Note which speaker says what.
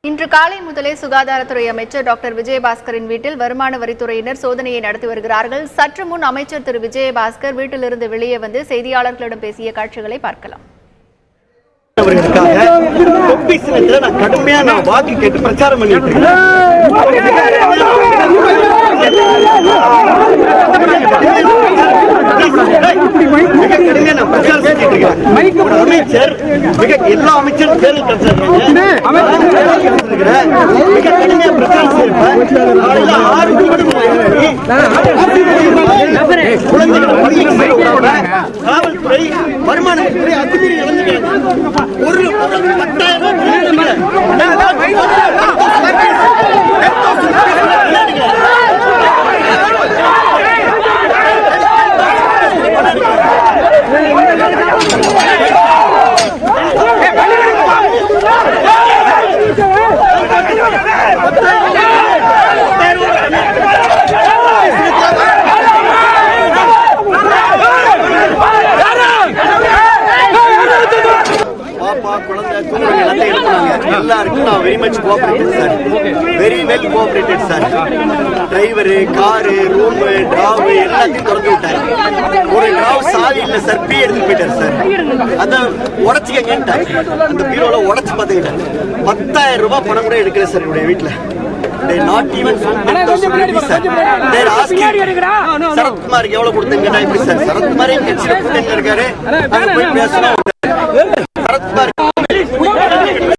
Speaker 1: இன்று காலை முதலே சுகாதாரத்துறை அமைச்சர் டாக்டர் விஜயபாஸ்கரின் வீட்டில் வருமான வரித்துறையினர் சோதனையை நடத்தி வருகிறார்கள். சற்று முன் அமைச்சர் திரு விஜயபாஸ்கர் வீட்டிலிருந்து வெளியே வந்து செய்தியாளர்களிடம் பேசிய காட்சிகளை பார்க்கலாம்.
Speaker 2: கடுமையா நான் வாக்கு கேட்டு பிரச்சாரம் பண்ணிட்டு இருக்கேன். அமைச்சர் எல்லா அமைச்சரும் தேர்தல் மிக கடுமையா பிரச்சாரம் செய்யப்பேன். காவல்துறை வருமானத்துறை அத்துமீறி நடந்துக்கிறாங்க. ஒரு 10,000 எல்லாருக்கும் நான் very much cooperated sir, very well cooperated sir. Driver, car, room, drawer எல்லாத்தையும் திறந்து விட்டாரு. ஒரு டிராவ் சாவி இல்லை சார், பீ எடுத்து போயிட்டாரு சார். அதை உடச்சிக்கங்கன்ட்டாரு. அந்த பீரோல உடச்சு பார்த்துக்கிட்டாரு. 10,000 ரூபாய் பணம் கூட எடுக்கல சார் என்னுடைய வீட்டுல. Not even சரத்குமாருக்கு எவ்வளவு கொடுத்தீங்கன்னா எப்படி சார்? சரத்குமாரே கட்சியில இருக்காரு, அங்க போய் பேசணும்.